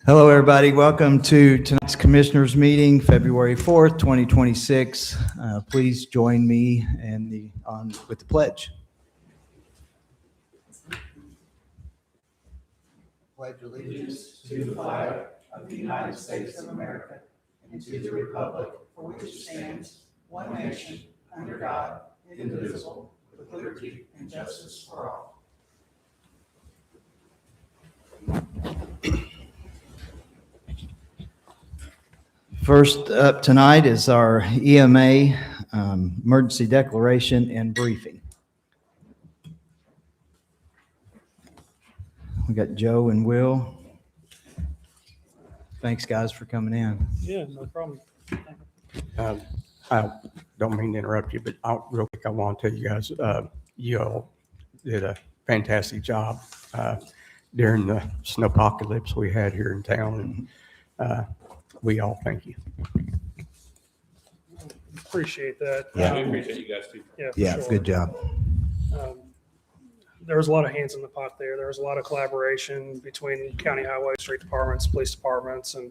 Hello, everybody. Welcome to tonight's Commissioners meeting, February 4th, 2026. Please join me with the pledge. Pledge allegiance to the flag of the United States of America and to the republic for which it stands, one nation, under God, indivisible, with liberty and justice for all. First up tonight is our EMA emergency declaration and briefing. We got Joe and Will. Thanks, guys, for coming in. Yeah, no problem. I don't mean to interrupt you, but real quick, I want to tell you guys, you all did a fantastic job during the snowpocalypse we had here in town, and we all thank you. Appreciate that. Yeah. We appreciate you guys too. Yeah, for sure. good job. There was a lot of hands in the pot there. There was a lot of collaboration between county highway, street departments, police departments, and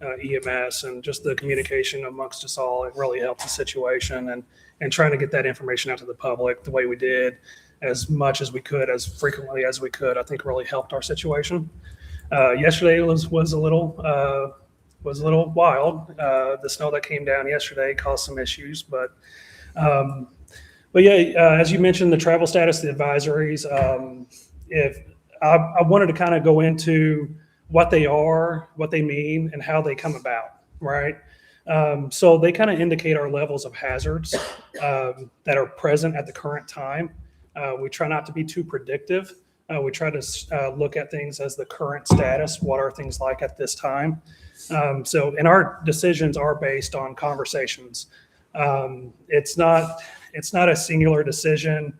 EMS, and just the communication amongst us all. It really helped the situation, and trying to get that information out to the public the way we did, as much as we could, as frequently as we could, I think really helped our situation. Yesterday was a little wild. The snow that came down yesterday caused some issues, but yeah, as you mentioned, the travel status, the advisories. If I wanted to kind of go into what they are, what they mean, and how they come about, right? So they kind of indicate our levels of hazards that are present at the current time. We try not to be too predictive. We try to look at things as the current status. What are things like at this time? And our decisions are based on conversations. It's not a singular decision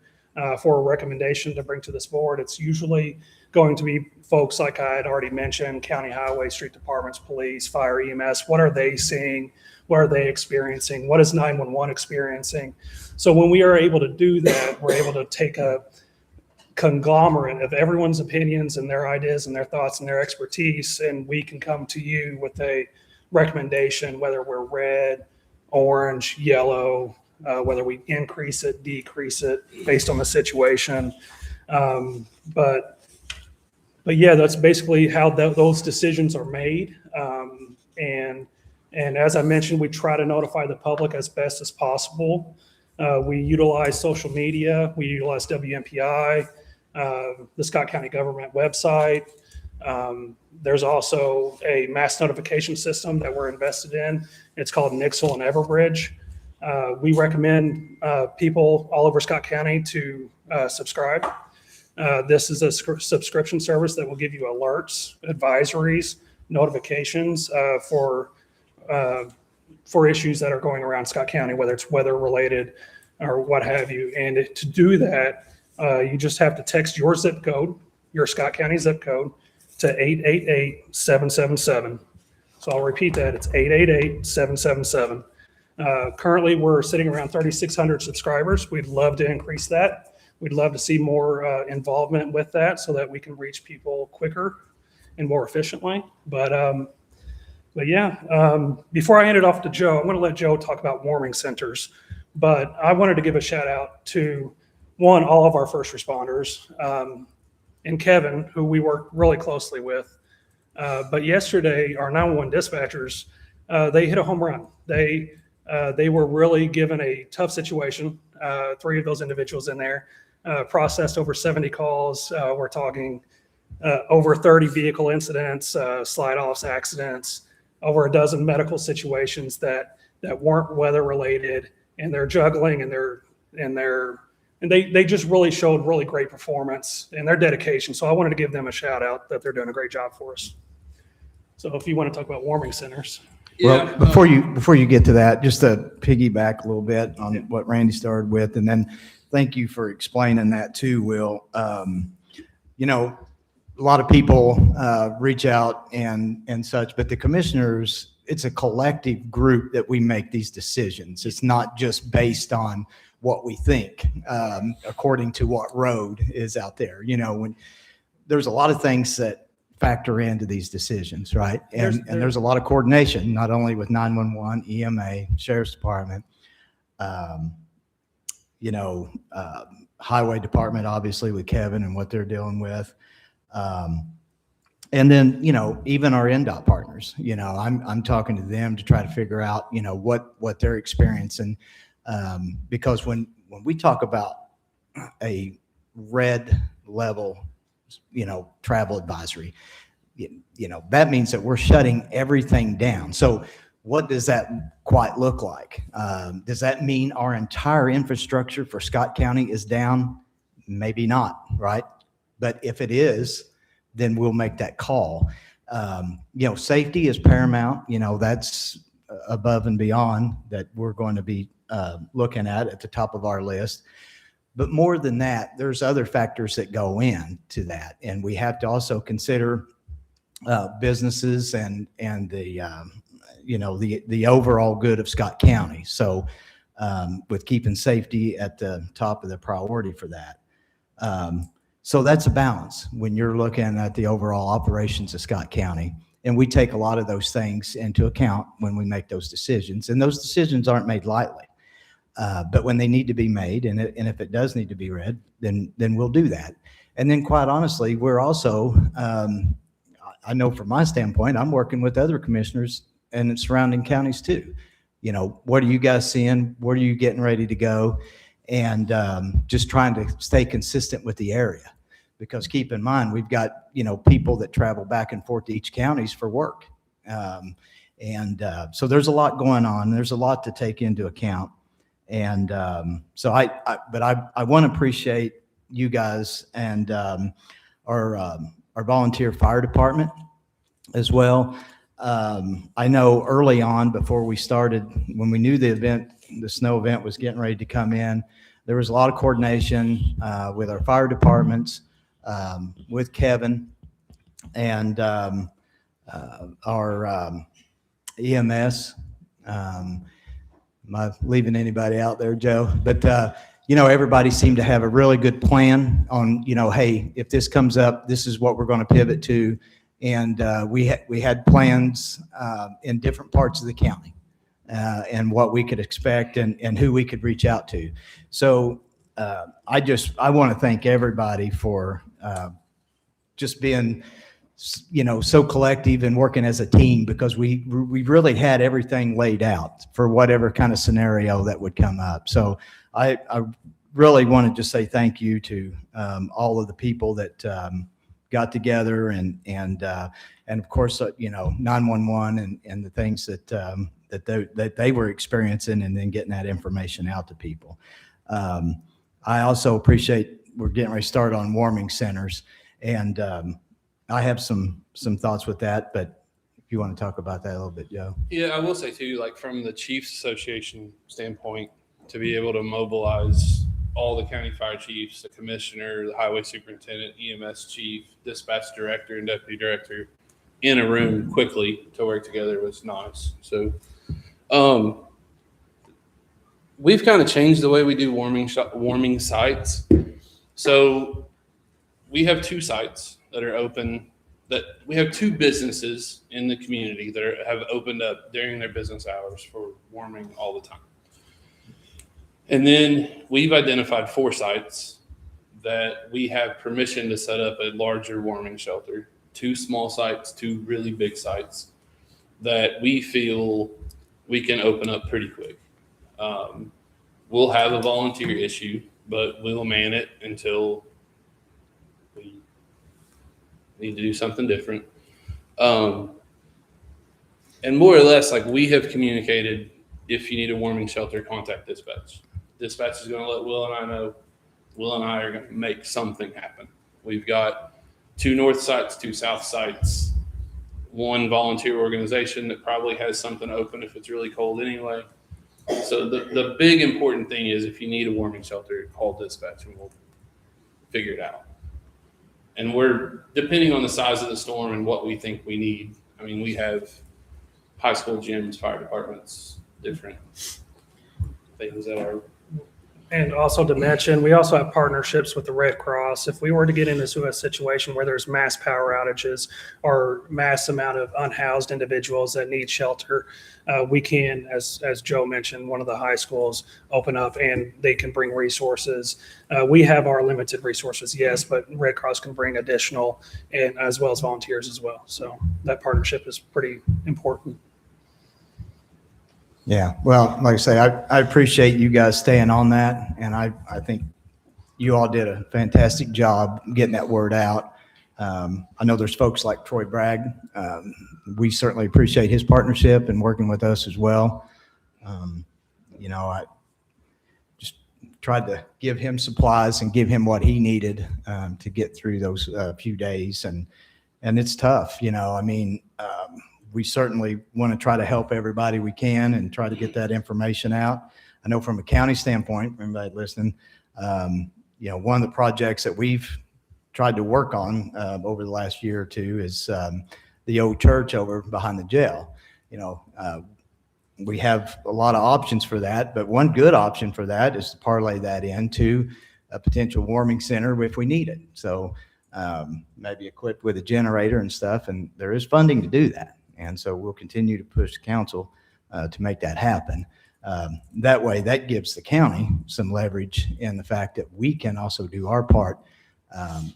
for a recommendation to bring to this board. It's usually going to be folks like I had already mentioned, county highway, street departments, police, fire, EMS. What are they seeing? What are they experiencing? What is 911 experiencing? So when we are able to do that, we're able to take a conglomerate of everyone's opinions and their ideas and their thoughts and their expertise, and we can come to you with a recommendation, whether we're red, orange, yellow, whether we increase it, decrease it based on the situation. But yeah, that's basically how those decisions are made. And as I mentioned, we try to notify the public as best as possible. We utilize social media. We utilize WMPI, the Scott County government website. There's also a mass notification system that we're invested in. It's called Nixle and Everbridge. We recommend people all over Scott County to subscribe. This is a subscription service that will give you alerts, advisories, notifications for issues that are going around Scott County, whether it's weather related or what have you. And to do that, you just have to text your zip code, your Scott County zip code, to 888-777. So I'll repeat that. It's 888-777. Currently, we're sitting around 3,600 subscribers. We'd love to increase that. We'd love to see more involvement with that so that we can reach people quicker and more efficiently. But yeah, before I hand it off to Joe, I'm going to let Joe talk about warming centers. But I wanted to give a shout out to, one, all of our first responders, and Kevin, who we work really closely with. But yesterday, our 911 dispatchers, they hit a home run. They were really given a tough situation. 3 of those individuals in there processed over 70 calls. We're talking over 30 vehicle incidents, slide-offs, accidents, over a dozen medical situations that weren't weather related, and they're juggling and they just really showed really great performance and their dedication. So I wanted to give them a shout out that they're doing a great job for us. So if you want to talk about warming centers. Well, before you get to that, just to piggyback a little bit on what Randy started with, and then thank you for explaining that too, Will. A lot of people reach out and such, but the commissioners, it's a collective group that we make these decisions. It's not just based on what we think, according to what road is out there. When there's a lot of things that factor into these decisions, right? And There's- there's a lot of coordination, not only with 911, EMA, Sheriff's Department, um, Highway Department, obviously with Kevin and what they're dealing with. And then, even our NDOT partners, I'm talking to them to try to figure out, what they're experiencing. Because when we talk about a red level, travel advisory, that means that we're shutting everything down. So what does that quite look like? Does that mean our entire infrastructure for Scott County is down? Maybe not, right? But if it is, then we'll make that call. Safety is paramount. That's above and beyond that we're going to be looking at the top of our list. But more than that, there's other factors that go into that. And we have to also consider businesses and the overall good of Scott County. So with keeping safety at the top of the priority for that. So that's a balance when you're looking at the overall operations of Scott County. And we take a lot of those things into account when we make those decisions. And those decisions aren't made lightly. But when they need to be made, and if it does need to be read, then we'll do that. And then quite honestly, we're also, I know from my standpoint, I'm working with other commissioners and surrounding counties too. What are you guys seeing? Where are you getting ready to go? And just trying to stay consistent with the area. Because keep in mind, we've got, people that travel back and forth to each counties for work. So there's a lot going on. There's a lot to take into account. And so I want to appreciate you guys and our volunteer fire department as well. I know early on, before we started, when we knew the snow event was getting ready to come in, there was a lot of coordination with our fire departments, with Kevin, and our EMS. Am I leaving anybody out there, Joe? But, everybody seemed to have a really good plan on, hey, if this comes up, this is what we're going to pivot to. And we had plans in different parts of the county and what we could expect and who we could reach out to. So I want to thank everybody for just being so collective and working as a team, because we really had everything laid out for whatever kind of scenario that would come up. So I really wanted to say thank you to all of the people that got together and of course 911 and the things that they were experiencing, and then getting that information out to people. I also appreciate we're getting ready to start on warming centers, and I have some thoughts with that, but if you want to talk about that a little bit, Joe. Yeah, I will say too, like from the Chiefs Association standpoint, to be able to mobilize all the county fire chiefs, the commissioner, the highway superintendent, EMS chief, dispatch director, and deputy director in a room quickly to work together was nice. So we've kind of changed the way we do warming sites. So we have 2 sites that are open, that we have 2 businesses in the community that have opened up during their business hours for warming all the time. And then we've identified 4 sites that we have permission to set up a larger warming shelter, 2 small sites, 2 really big sites that we feel we can open up pretty quick. We'll have a volunteer issue, but we'll man it until we need to do something different. And more or less, like, we have communicated, if you need a warming shelter, contact dispatch. Dispatch is going to let Will and I know. Will and I are going to make something happen. We've got 2 north sites, 2 south sites, 1 volunteer organization that probably has something open if it's really cold anyway. So the big important thing is, if you need a warming shelter, call dispatch and we'll figure it out. And we're, depending on the size of the storm and what we think we need, I mean, we have high school gyms, fire departments, different things that are And also to mention, we also have partnerships with the Red Cross. If we were to get into a situation where there's mass power outages or mass amount of unhoused individuals that need shelter, we can, as Joe mentioned, one of the high schools open up and they can bring resources. We have our limited resources, yes, but Red Cross can bring additional, and as well as volunteers as well. So that partnership is pretty important. Yeah, well, like I say, I appreciate you guys staying on that, and I think you all did a fantastic job getting that word out. I know there's folks like Troy Bragg. We certainly appreciate his partnership and working with us as well. I just tried to give him supplies and give him what he needed to get through those few days, and it's tough. We certainly want to try to help everybody we can and try to get that information out. I know from a county standpoint, for everybody listening, one of the projects that we've tried to work on over the last year or two is the old church over behind the jail. We have a lot of options for that, but one good option for that is to parlay that into a potential warming center if we need it. So maybe equipped with a generator and stuff, and there is funding to do that. And so we'll continue to push council to make that happen. That way, that gives the county some leverage in the fact that we can also do our part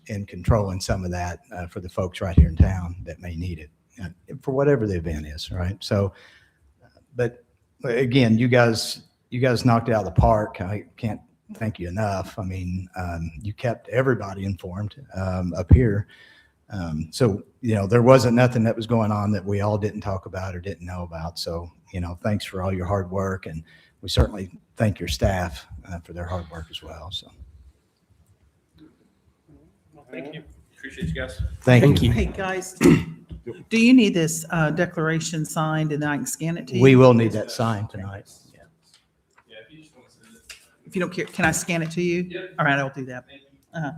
in controlling some of that for the folks right here in town that may need it for whatever the event is, right? So, but again, you guys knocked it out of the park. I can't thank you enough. You kept everybody informed up here. So, there wasn't nothing that was going on that we all didn't talk about or didn't know about. So, thanks for all your hard work. And we certainly thank your staff for their hard work as well. So, Well, thank you. Appreciate you guys. thank you. Hey, guys, do you need this declaration signed and then I can scan it to you? We will need that signed tonight. Yeah. Yeah, if you just want to send it. If you don't care, can I scan it to you? Yep. All right, I'll do that. Thank you. Uh-huh.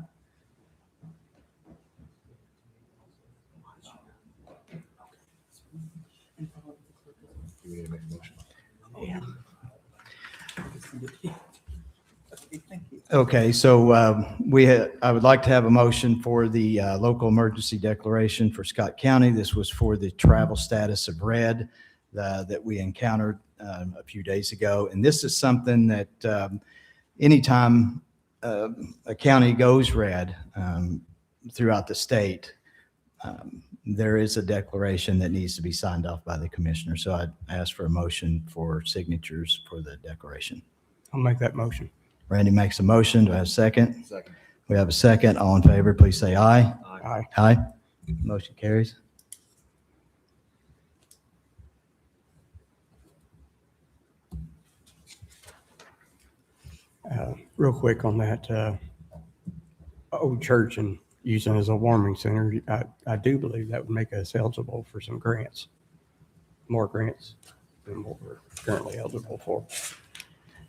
Okay, so I would like to have a motion for the local emergency declaration for Scott County. This was for the travel status of red that we encountered a few days ago. And this is something that anytime a county goes red throughout the state, there is a declaration that needs to be signed off by the commissioner. So I'd ask for a motion for signatures for the declaration. I'll make that motion. Randy makes a motion. Do I have a second? Second. We have a second. All in favor, please say aye. Aye. Aye. Motion carries. Real quick on that old church and using it as a warming center, I do believe that would make us eligible for some grants, more grants than what we're currently eligible for.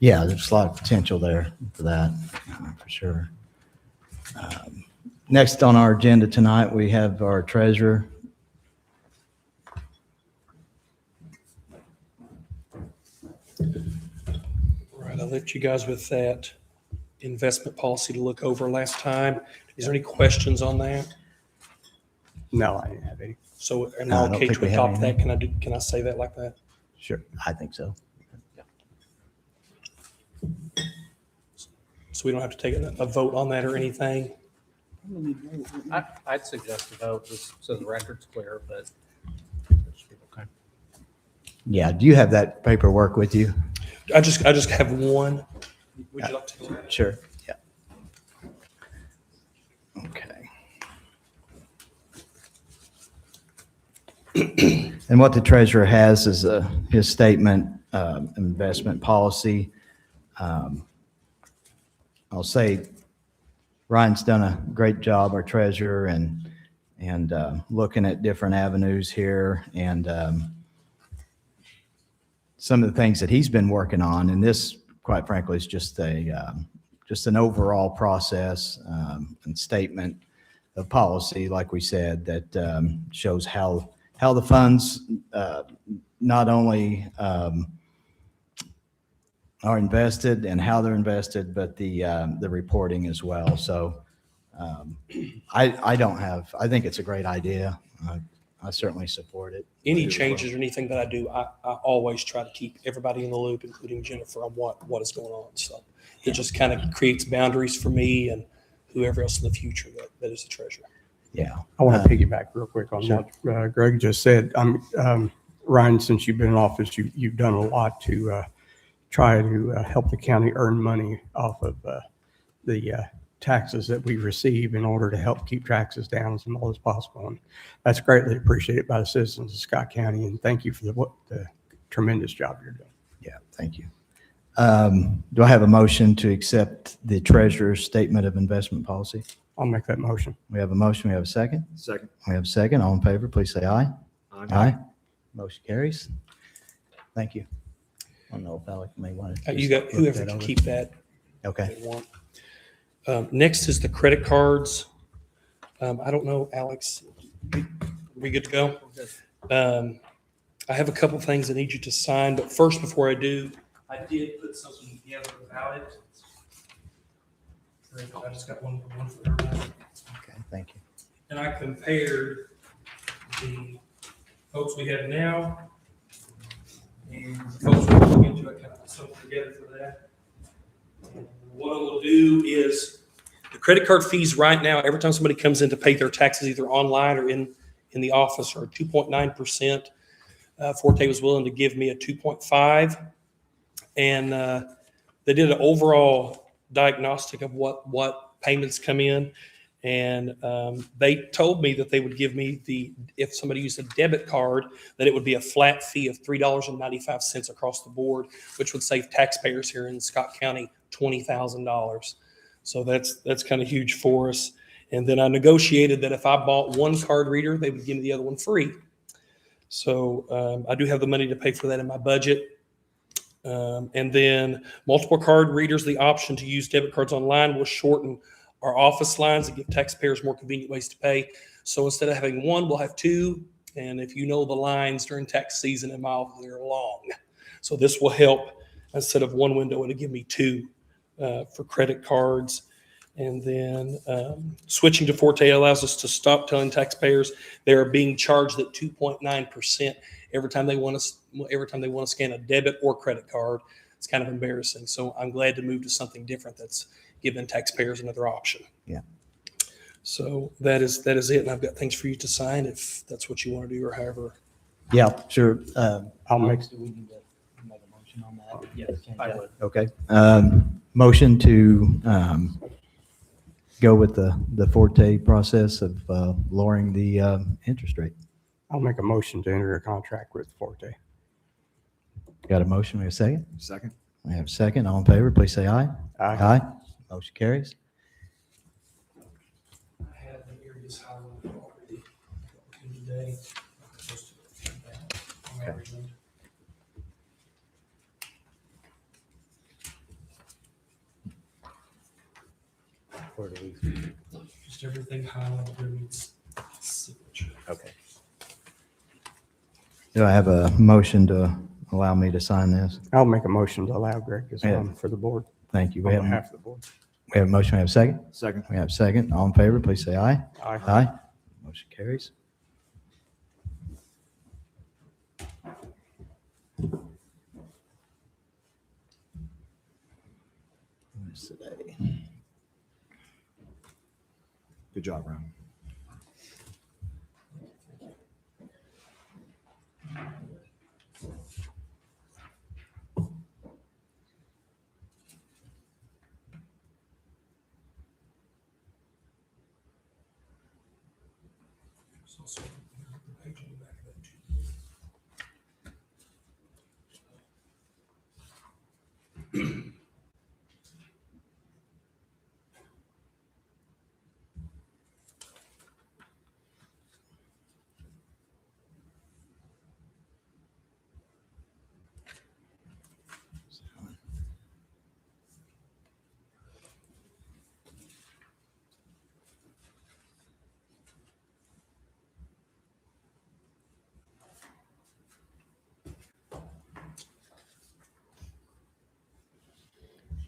Yeah, there's a lot of potential there for that, for sure. Next on our agenda tonight, we have our treasurer. Right, I left you guys with that investment policy to look over last time. Is there any questions on that? No, I didn't have any. So, and No, I I'll don't cage think we with have top of that. Can I say that like that? Sure, I think so. So we don't have to take a vote on that or anything? I'd suggest a vote, just so the record's clear, but. Okay. Yeah, do you have that paperwork with you? I just have one. Would you like to? Sure, yeah. Okay. And what the treasurer has is his statement, investment policy. I'll say Ryan's done a great job, our treasurer, and looking at different avenues here and some of the things that he's been working on. And this, quite frankly, is just an overall process and statement of policy, like we said, that shows how the funds not only are invested and how they're invested, but the reporting as well. So I think it's a great idea. I certainly support it. Any changes or anything that I do, I always try to keep everybody in the loop, including Jennifer, on what is going on. So it just kind of creates boundaries for me and whoever else in the future that is the treasurer. Yeah. I want to piggyback real quick on Sure. what Greg just said. Ryan, since you've been in office, you've done a lot to try to help the county earn money off of the taxes that we receive in order to help keep taxes down as low as possible. And that's greatly appreciated by the citizens of Scott County. And thank you for the tremendous job you're doing. Yeah, thank you. Do I have a motion to accept the treasurer's statement of investment policy? I'll make that motion. We have a motion. We have a second. Second. We have a second. All in favor, please say aye. Aye. Motion carries. Thank you. I don't know if Alec may want to. You got whoever can keep that. Okay. They want. Next is the credit cards. I don't know, Alex, we good to go? I have a couple things I need you to sign, but first, before I do, I did put something together about it. I just got one for everybody. Okay, thank you. And I compared the folks we have now and the folks we're looking into. I kind of put something together for that. And what I will do is the credit card fees right now, every time somebody comes in to pay their taxes, either online or in the office, are 2.9%. Forte was willing to give me a 2.5, and they did an overall diagnostic of what payments come in, and they told me that they would give me if somebody used a debit card, that it would be a flat fee of $3.95 across the board, which would save taxpayers here in Scott County $20,000. So that's kind of huge for us. And then I negotiated that if I bought one card reader, they would give me the other one free. So I do have the money to pay for that in my budget. And then multiple card readers, the option to use debit cards online will shorten our office lines and give taxpayers more convenient ways to pay. So instead of having one, we'll have two. And if you know the lines during tax season in my office, they're long. So this will help. Instead of one window, it'll give me two for credit cards. And then switching to Forte allows us to stop telling taxpayers they are being charged at 2.9% every time they want to scan a debit or credit card. It's kind of embarrassing. So I'm glad to move to something different that's giving taxpayers another option. Yeah. So that is it. And I've got things for you to sign if that's what you want to do, or however. Yeah, sure. I'll make. Do we need to make a motion on that? Yeah. I would. Okay. Motion to go with the Forte process of lowering the interest rate. I'll make a motion to enter a contract with Forte. Got a motion? We have a second? Second. We have a second. All in favor, please say aye. Aye. Motion carries. I have the areas highlighted already today. Where do we? Just everything highlighted there needs signature. Okay. Do I have a motion to allow me to sign this? I'll make a motion to allow Greg to Yeah. sign for the board. Thank you. On We have behalf of the board. a motion. We have a second? Second. We have a second. All in favor, please say aye. Aye. Aye. Motion carries. What is today? Good job, Ryan. So, the page on the back of that too.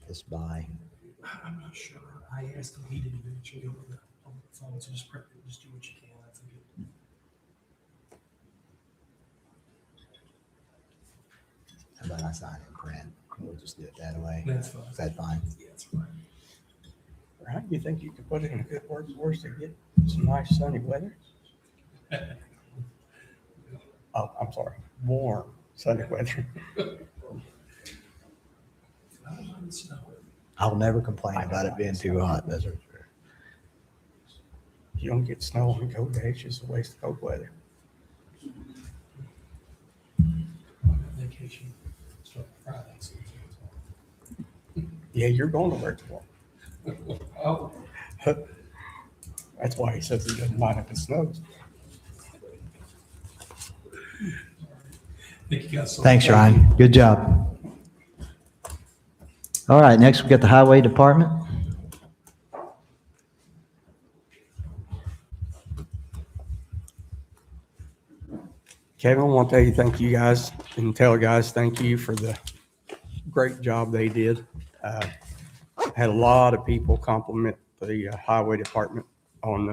this by? I'm not sure. I asked him, he didn't mention it on the phone, so just prep it, just do what you can. I think How about I sign and print? We'll just do it that way. that's fine. Is that fine? Yeah, it's fine. How do you think you could put it in a good word for us to get some nice sunny weather? Oh, I'm sorry, warm sunny weather. I'll never complain about it being too hot, that's for sure. You don't get snow on cold days, it's just a waste of cold weather. Vacation. Start Friday. So Yeah, you're going to work tomorrow. oh, That's why he says he doesn't mind if it snows. thank you guys so much. Thanks, Ryan. Good job. All right, next we got the Highway Department. Kevin, I want to tell you, thank you guys, and tell the guys, thank you for the great job they did. Had a lot of people compliment the highway department on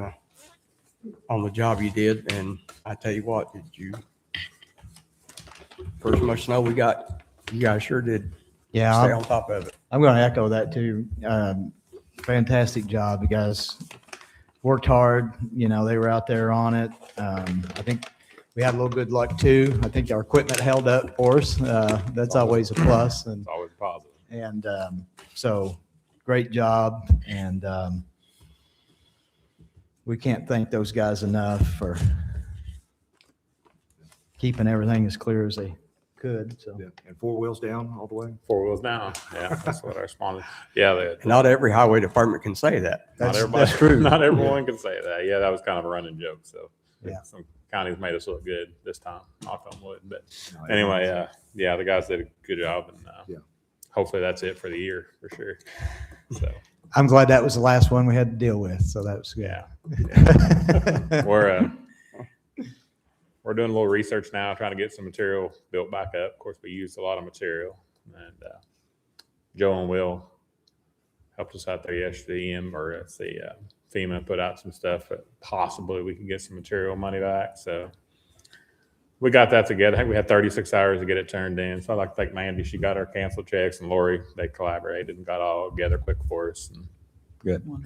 the job you did, and I tell you what, for as much snow we got, you guys sure did Yeah, stay on top of it. I'm going to echo that too. Fantastic job. You guys worked hard. You know, they were out there on it. I think we had a little good luck too. I think our equipment held up for us. That's always a plus. And It's always positive. And so great job. And we can't thank those guys enough for keeping everything as clear as they could. So Yeah, and 4 wheels down all the way. 4 wheels down. Yeah, that's what I responded. Yeah, Not every highway department can say that. not everybody, that's true. Not everyone can say that. Yeah, that was kind of a running joke. So Yeah. some counties made us look good this time. Knock on wood. But No, anyway, yeah, the guys did a good job, and Yeah. hopefully that's it for the year for sure. So I'm glad that was the last one we had to deal with. So that was good. yeah, we're doing a little research now, trying to get some material built back up. Of course, we used a lot of material, and Joe and Will helped us out there yesterday. FEMA put out some stuff that possibly we can get some material money back. So we got that together. I think we had 36 hours to get it turned in. So I'd like to thank Mandy. She got our canceled checks, and Lori, they collaborated and got all together quick for us. And, Good. and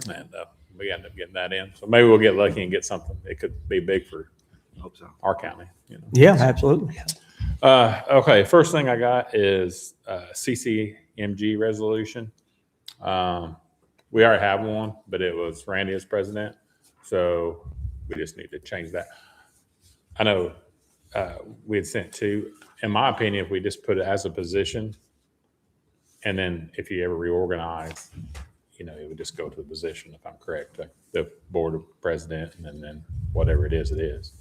we ended up getting that in. So maybe we'll get lucky and get something. It could be big for I hope so. our county. You know. Yeah, absolutely. Okay, first thing I got is CCMG resolution. We already have one, but it was Randy as president, so we just need to change that. I know we had sent two. In my opinion, if we just put it as a position, and then if you ever reorganize, it would just go to the position, if I'm correct, like the board of president, and then whatever it is, it is.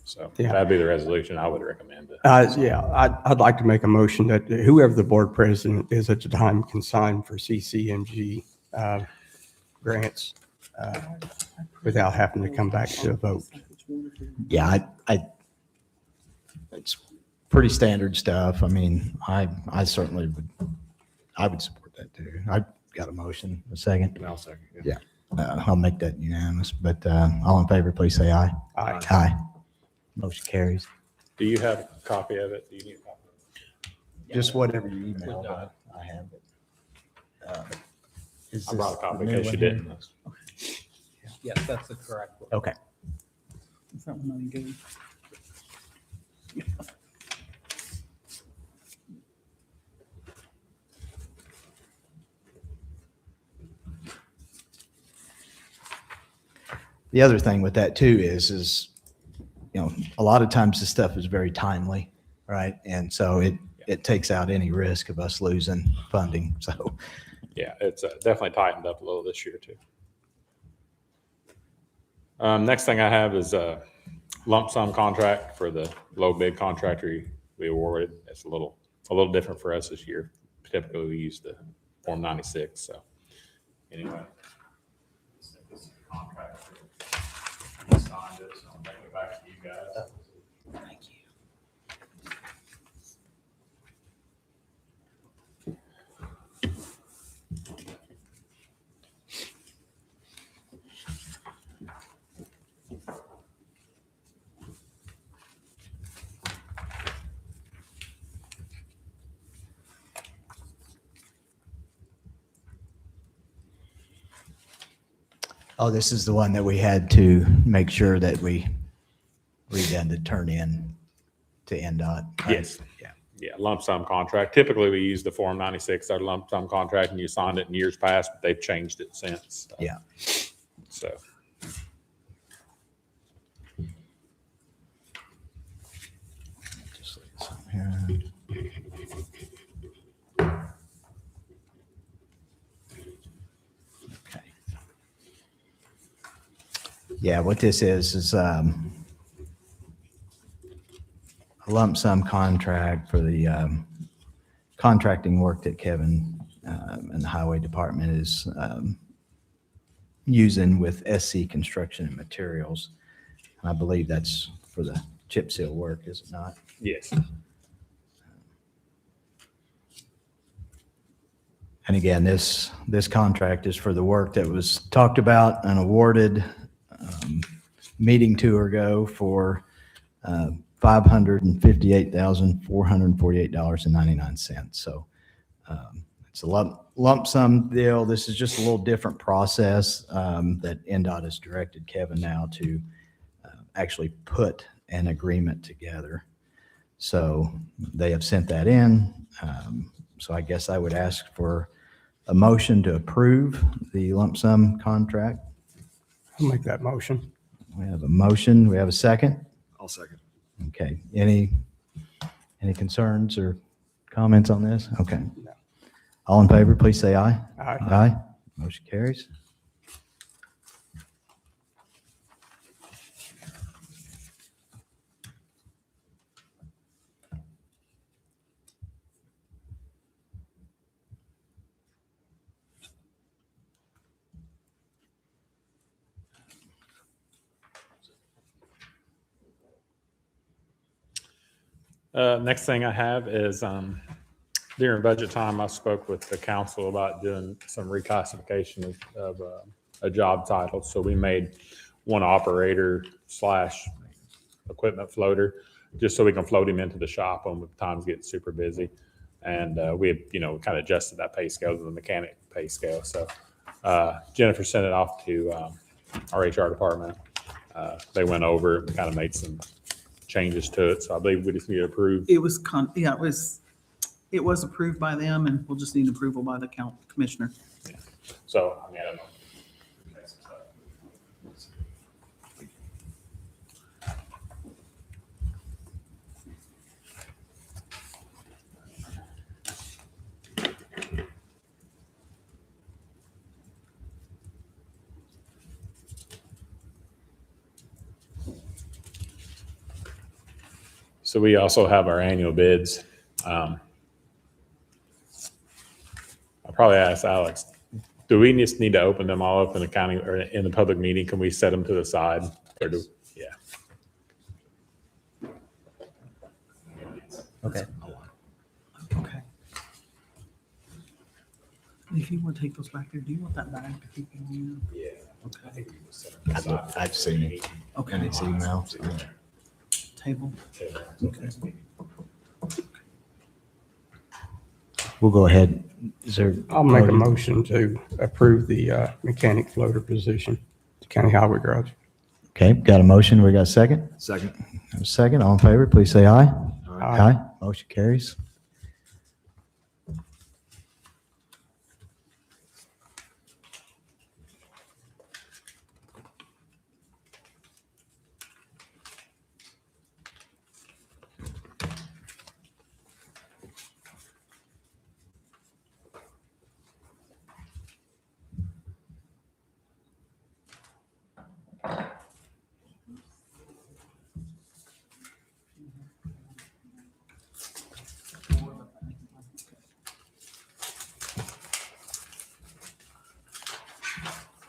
So Yeah. that'd be the resolution I would recommend. I'd like to make a motion that whoever the board president is at the time can sign for CCMG grants without having to come back to a vote. Yeah, it's pretty standard stuff. I mean, I certainly would support that too. I got a motion, a second. And I'll second. Yeah. I'll make that unanimous, but all in favor, please say aye. Aye. Aye. Motion carries. Do you have a copy of it? Do you need a copy? Just whatever you email, but I have it. Is I brought a this copy the in new case one you here? didn't. Yes, that's the correct one. Okay. Is that one any good? The other thing with that too is, a lot of times this stuff is very timely, right? And so it takes out any risk of us losing funding. So Yeah, it's definitely tightened up a little this year too. Next thing I have is a lump sum contract for the low bid contractor we awarded. It's a little different for us this year. Typically we use the Form 96. So anyway. He signed it, so I'm taking it back to you guys. thank you. Oh, this is the one that we had to make sure that we then to turn in to NDOT. Yes. Yeah. Yeah, lump sum contract. Typically, we use the Form 96, our lump sum contract, and you signed it in years past, but they've changed it since. Yeah. So, Just look at something here. Okay. Yeah, what this is a lump sum contract for the contracting work that Kevin and the Highway Department is using with SC Construction and Materials. And I believe that's for the chip seal work, is it not? yes. And again, this contract is for the work that was talked about and awarded meeting two ago for $558,448.99. So it's a lump sum deal. This is just a little different process that NDOT has directed Kevin now to actually put an agreement together. So they have sent that in. So I guess I would ask for a motion to approve the lump sum contract. I'll make that motion. We have a motion. We have a second. I'll second. Okay. Any concerns or comments on this? Okay. No. All in favor, please say aye. Aye. Aye. Motion carries. Next thing I have is during budget time, I spoke with the council about doing some reclassification of a job title. So we made one operator / equipment floater, just so we can float him into the shop when times get super busy. And we had, kind of adjusted that pay scale to the mechanic pay scale. So Jennifer sent it off to our HR department. They went over and kind of made some changes to it. So I believe we just need to approve. It was it was approved by them, and we'll just need approval by the commissioner. So, I mean, I don't know. So we also have our annual bids. I'll probably ask Alex, do we just need to open them all up in the county or in the public meeting? Can we set them to the side? Or do, yeah. Okay. Okay. If you want to take those back there, do you want that bag to keep in? Yeah. Okay. I think we can set them to the side. I've seen it. Okay. And it's email. Table. Okay. We'll go ahead. Is there? I'll make a motion to approve the mechanic floater position, to County Highway Garage. Okay, got a motion. We got a second? Second. A second. All in favor, please say aye. Aye. Motion carries.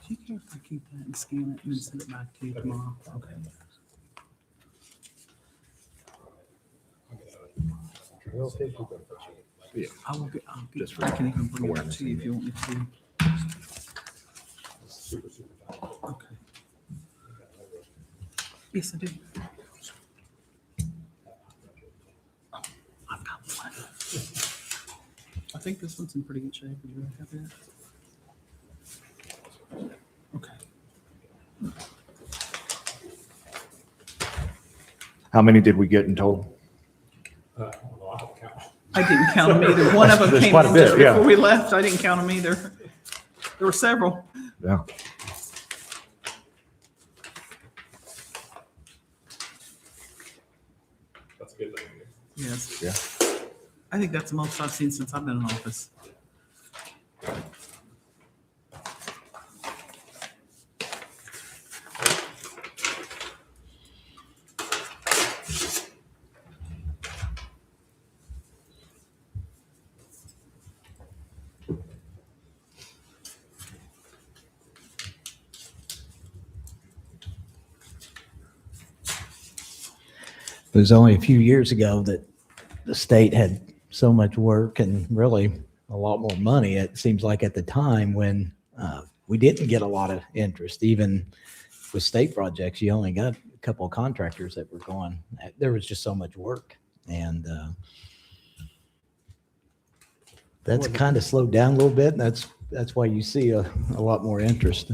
Do you care if I keep that and scan it and then send it back to you tomorrow? Okay. I'll Just for I can even bring it up to you if you want me to. Okay. Yes, I do. Oh, I've got one. I think this one's in pretty good shape. Would you like that? Okay. How many did we get in total? I didn't count them either. One of them There's came quite a in bit, just yeah. before we left. I didn't count them either. There were several. Yeah. That's a good thing. Yes. Yeah. I think that's the most I've seen since I've been in office. It was only a few years ago that the state had so much work and really a lot more money. It seems like at the time when we didn't get a lot of interest, even with state projects, you only got a couple of contractors that were going. There was just so much work, and that's kind of slowed down a little bit. And that's why you see a lot more interest.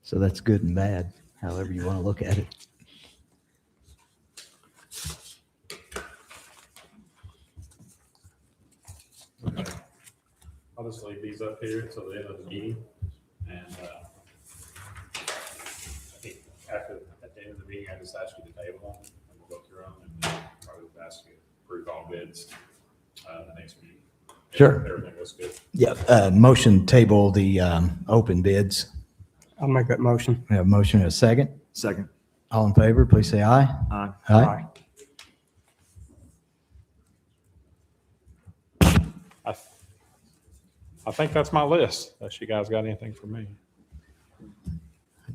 So that's good and bad, however you want to look at it. I'll just leave these up here till the end of the meeting. And I think at the end of the meeting, I just ask you to table them and we'll go through them and then probably ask you to approve all bids the next meeting. Sure. Everything looks good. Yeah, motion table the open bids. I'll make that motion. We have a motion and a second. Second. All in favor, please say aye. Aye. Aye. I think that's my list, unless you guys got anything for me.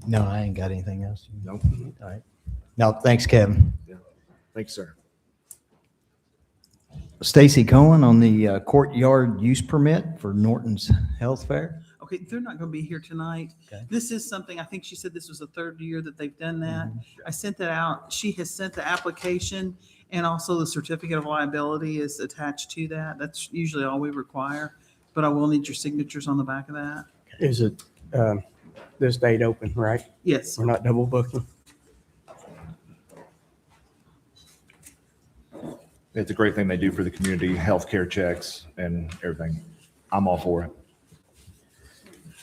No, I ain't got anything else. Nope. All right. No, thanks, Kevin. Thanks, sir. Stacy Cohen on the courtyard use permit for Norton's Health Fair. Okay, they're not going to be here tonight. Okay. This is something, I think she said this was the third year that they've done that. Mhm. I sent that out. She has sent the application and also the certificate of liability is attached to that. That's usually all we require, but I will need your signatures on the back of that. Is it this date open, right? Yes. We're not double booking? It's a great thing they do for the community, healthcare checks and everything. I'm all for it.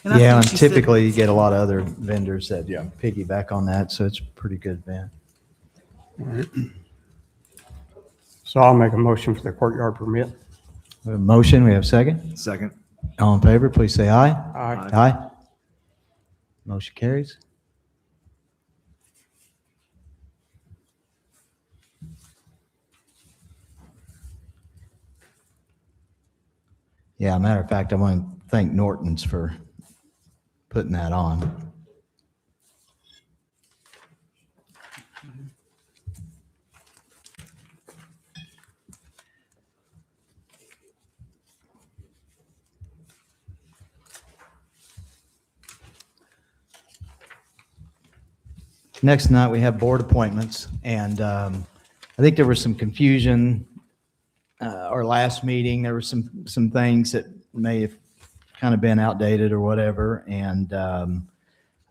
And I Yeah, think and she said- typically you get a lot of other vendors that Yeah. piggyback on that, so it's a pretty good event. So I'll make a motion for the courtyard permit. We have a motion, we have a second. Second. All in favor, please say aye. Aye. Aye. Motion carries. Yeah, matter of fact, I want to thank Norton's for putting that on. Next night, we have board appointments, and I think there was some confusion. Our last meeting, there were some things that may have kind of been outdated or whatever, and I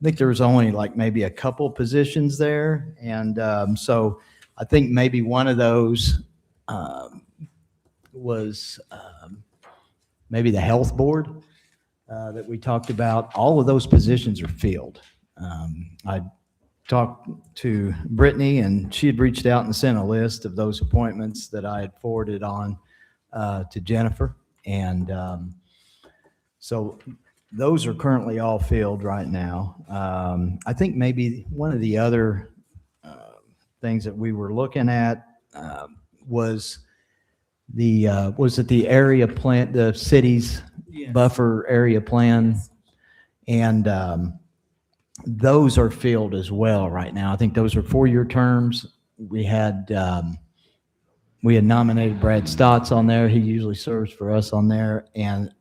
think there was only like maybe a couple positions there, and so I think maybe one of those was maybe the health board that we talked about. All of those positions are filled. I talked to Brittany, and she had reached out and sent a list of those appointments that I had forwarded on to Jennifer. And so those are currently all filled right now. I think maybe one of the other things that we were looking at was it the area plan, the city's Yes. buffer area plan? And those are filled as well right now. I think those are 4-year terms. We had nominated Brad Stotts on there. He usually serves for us on there. And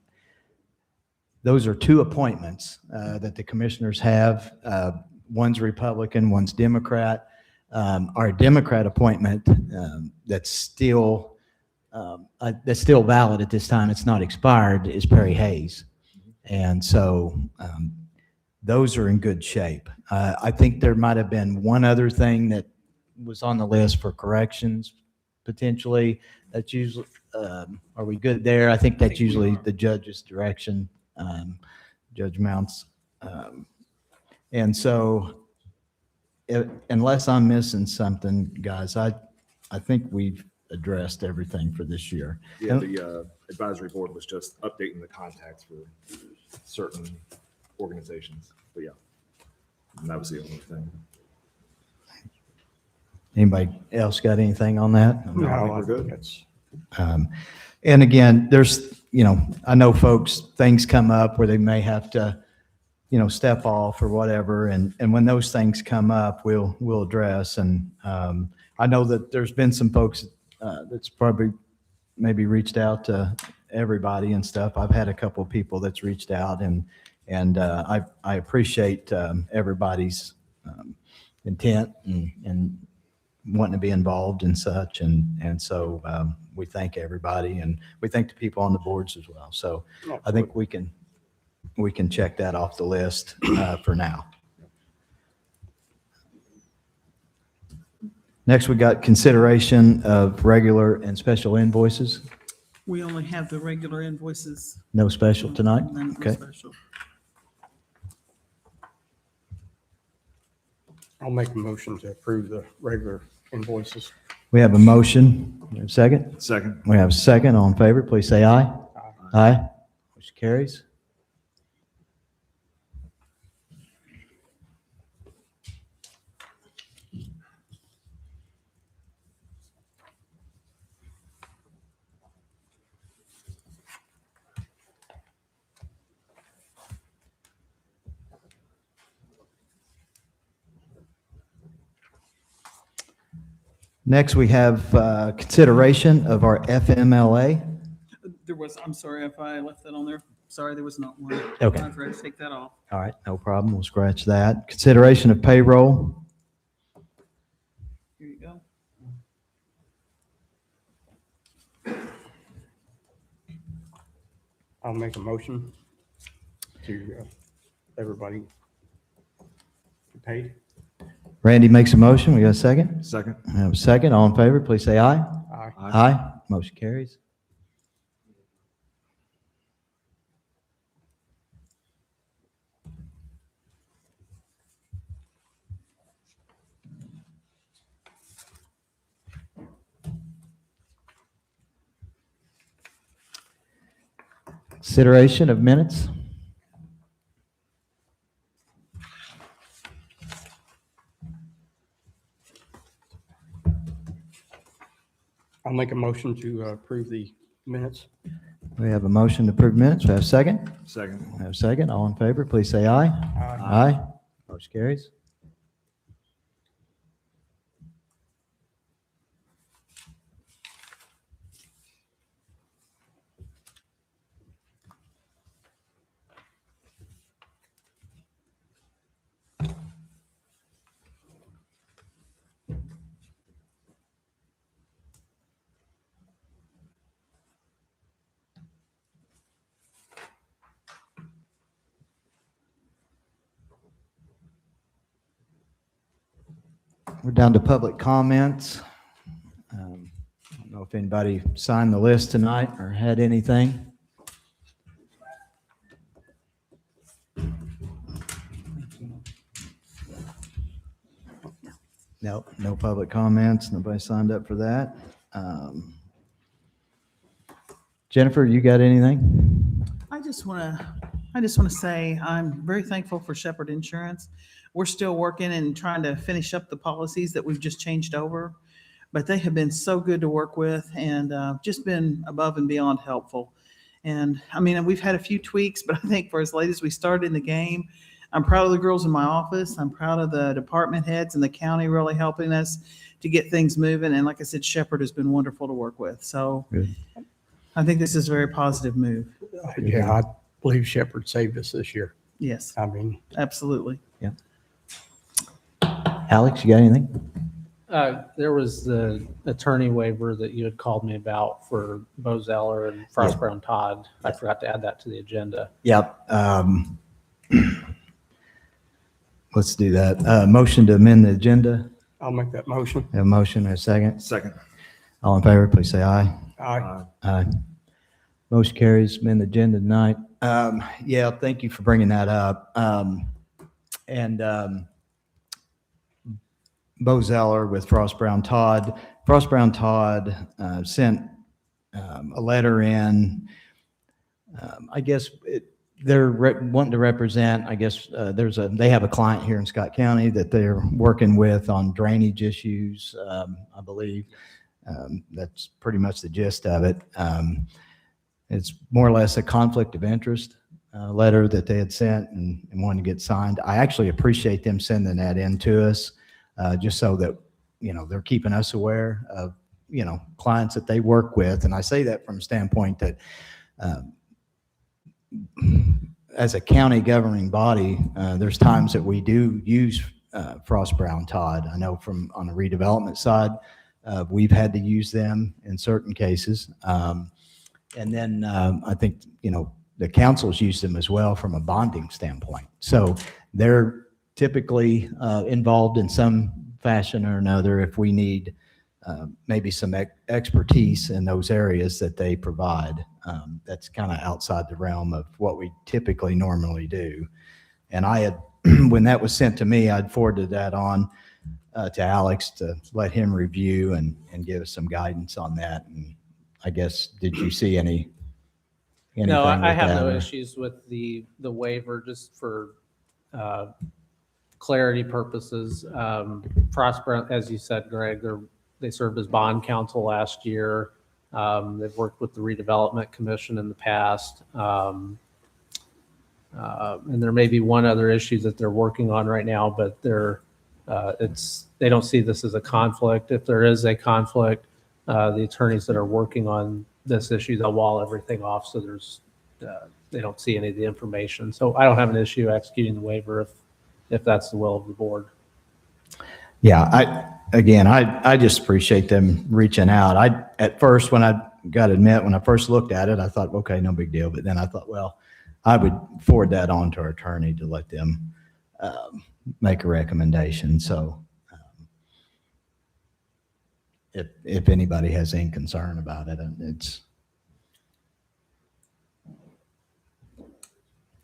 those are 2 appointments that the commissioners have. One's Republican, one's Democrat. Our Democrat appointment that's still valid at this time, it's not expired, is Perry Hayes. And so those are in good shape. I think there might have been one other thing that was on the list for corrections, potentially. That's usually, are we good there? I think that's usually the judge's direction, Judge Mounts. And so, unless I'm missing something, guys, I think we've addressed everything for this year. Yeah, the advisory board was just updating the contacts for certain organizations, but yeah, and that was the only thing. Anybody else got anything on that? No, I think we're good. That's- And again, there's, I know folks, things come up where they may have to, step off or whatever. And when those things come up, we'll address. And I know that there's been some folks that's probably maybe reached out to everybody and stuff. I've had a couple of people that's reached out, and I appreciate everybody's intent and wanting to be involved and such. And so we thank everybody, and we thank the people on the boards as well. So I think we can check that off the list for now. Next, we got consideration of regular and special invoices. We only have the regular invoices. No special tonight? None for Okay. special. I'll make a motion to approve the regular invoices. We have a motion. We have a second? Second. We have a second. All in favor, please say aye. Aye. Motion carries. Next, we have consideration of our FMLA. I'm sorry if I left that on there. Sorry, there was not one. Okay. I forgot to take that off. All right, no problem. We'll scratch that. Consideration of payroll. Here you go. I'll make a motion to everybody get paid. Randy makes a motion. We got a second? Second. We have a second. All in favor, please say aye. Aye. Aye. Motion carries. Consideration of minutes. I'll make a motion to approve the minutes. We have a motion to approve minutes. We have a second. Second. We have a second. All in favor, please say aye. Aye. Motion carries. We're down to public comments. I don't know if anybody signed the list tonight or had anything. Nope, no public comments. Nobody signed up for that. Jennifer, you got anything? I just want to say I'm very thankful for Shepherd Insurance. We're still working and trying to finish up the policies that we've just changed over, but they have been so good to work with and just been above and beyond helpful. And I mean, we've had a few tweaks, but I think for as late as we started in the game, I'm proud of the girls in my office. I'm proud of the department heads and the county really helping us to get things moving. And like I said, Shepherd has been wonderful to work with. So Good. I think this is a very positive move. Yeah, I believe Shepherd saved us this year. Yes, I mean, absolutely. Alex, you got anything? There was the attorney waiver that you had called me about for Bo Zeller and Frost Brown Todd. I forgot to add that to the agenda. Yep. Let's do that. Motion to amend the agenda. I'll make that motion. Have a motion and a second. Second. All in favor, please say aye. Aye. Aye. Motion carries. Amend the agenda tonight. Yeah, thank you for bringing that up. Bo Zeller with Frost Brown Todd. Frost Brown Todd sent a letter in. I guess they're wanting to represent, I guess they have a client here in Scott County that they're working with on drainage issues, I believe. That's pretty much the gist of it. It's more or less a conflict of interest letter that they had sent and wanted to get signed. I actually appreciate them sending that in to us, just so that, they're keeping us aware of, clients that they work with. And I say that from a standpoint that as a county governing body, there's times that we do use Frost Brown Todd. I know from on the redevelopment side, we've had to use them in certain cases. And then I think, the council's used them as well from a bonding standpoint. So they're typically involved in some fashion or another if we need maybe some expertise in those areas that they provide. That's kind of outside the realm of what we typically normally do. And I had, when that was sent to me, I'd forwarded that on to Alex to let him review and give us some guidance on that. And I guess, did you see anything No, I with have that, no or- issues with the waiver, just for clarity purposes. Frost Brown, as you said, Greg, they served as bond counsel last year. They've worked with the redevelopment commission in the past. And there may be one other issue that they're working on right now, but they don't see this as a conflict. If there is a conflict, the attorneys that are working on this issue, they'll wall everything off, so they don't see any of the information. So I don't have an issue executing the waiver if that's the will of the board. Yeah, I just appreciate them reaching out. At first, when I got to admit, when I first looked at it, I thought, okay, no big deal. But then I thought, well, I would forward that on to our attorney to let them make a recommendation. So if anybody has any concern about it, it's,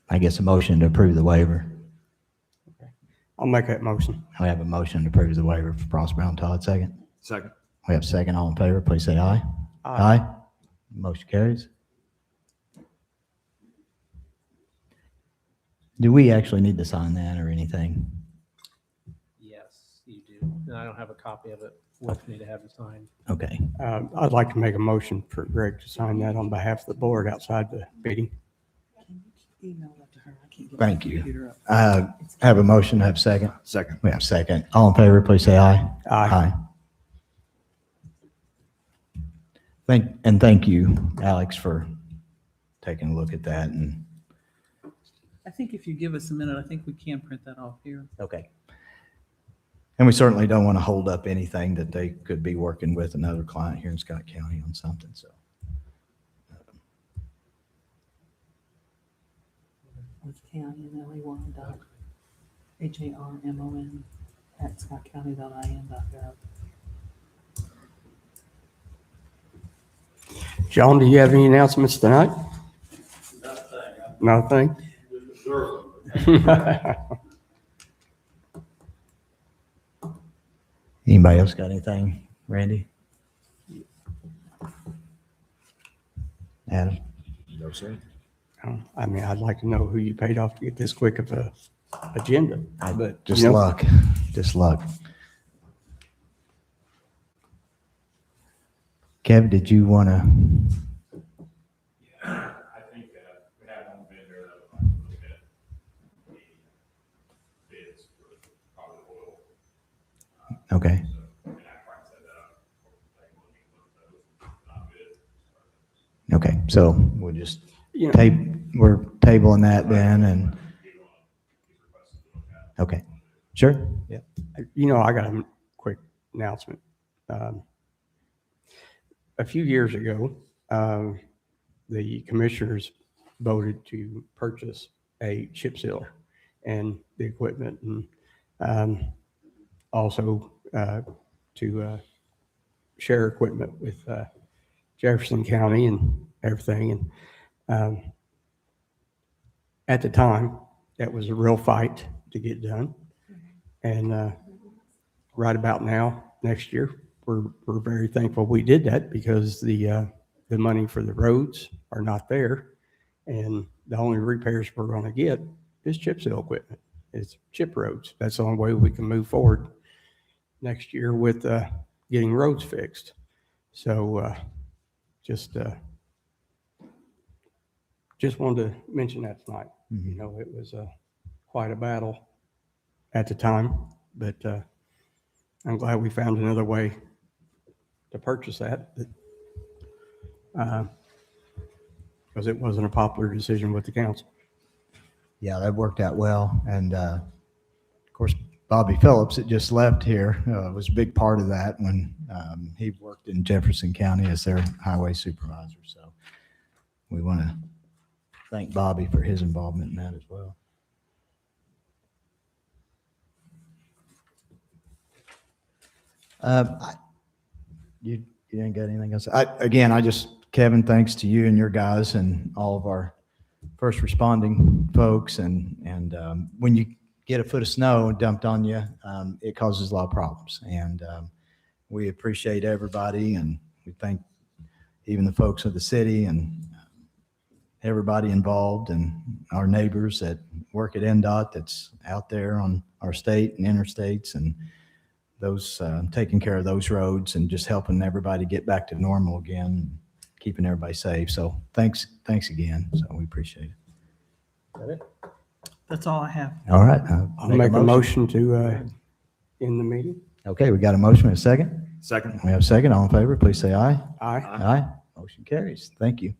I guess, a motion to approve the waiver. I'll make that motion. We have a motion to approve the waiver for Frost Brown Todd. Second. Second. We have a second. All in favor, please say aye. Aye. Motion carries. Do we actually need to sign that or anything? Yes, you do. And I don't have a copy of it with me to have you sign. Okay. I'd like to make a motion for Greg to sign that on behalf of the board outside the meeting. Email that to her. I can't get Thank my you. computer up. Have a motion, have a second. Second. We have a second. All in favor, please say aye. Aye. Thank you, Alex, for taking a look at that. And I think if you give us a minute, I think we can print that off here. okay. And we certainly don't want to hold up anything that they could be working with another client here in Scott County on something. So With county and LA1 dot HARMON at scottcounty.in.gov. John, do you have any announcements tonight? Nothing. anybody else got anything? Randy? Adam? No, sir. I mean, I'd like to know who you paid off to get this quick of a agenda, but Just you know, luck. Just luck. Kev, did you want to? I think we have one vendor that would like to look at bids for probably oil. Okay. And I priced that up. Not good. Okay, so we'll just You know, we're tabling that then and, okay, sure, yeah. you know, I got a quick announcement. A few years ago, the commissioners voted to purchase a chip seal and the equipment, and also to share equipment with Jefferson County and everything. And at the time, that was a real fight to get done. And right about now, next year, we're very thankful we did that, because the money for the roads are not there. And the only repairs we're going to get is chip seal equipment. It's chip roads. That's the only way we can move forward next year with getting roads fixed. So just wanted to mention that tonight. You know, it was quite a battle at the time, but I'm glad we found another way to purchase that, because it wasn't a popular decision with the council. Yeah, that worked out well. And of course, Bobby Phillips, that just left here, was a big part of that when he worked in Jefferson County as their highway supervisor. So we want to thank Bobby for his involvement in that as well. You didn't got anything else? Kevin, thanks to you and your guys and all of our first responding folks. And when you get a foot of snow dumped on you, it causes a lot of problems. And we appreciate everybody, and we thank even the folks of the city and everybody involved, and our neighbors that work at NDOT that's out there on our state and interstates, and those taking care of those roads and just helping everybody get back to normal again, keeping everybody safe. So thanks again. So we appreciate it. That's all I have. All right. I'll make a motion to end the meeting. Okay, we got a motion and a second. Second. We have a second. All in favor, please say aye. Aye. Aye. Motion carries. Thank you.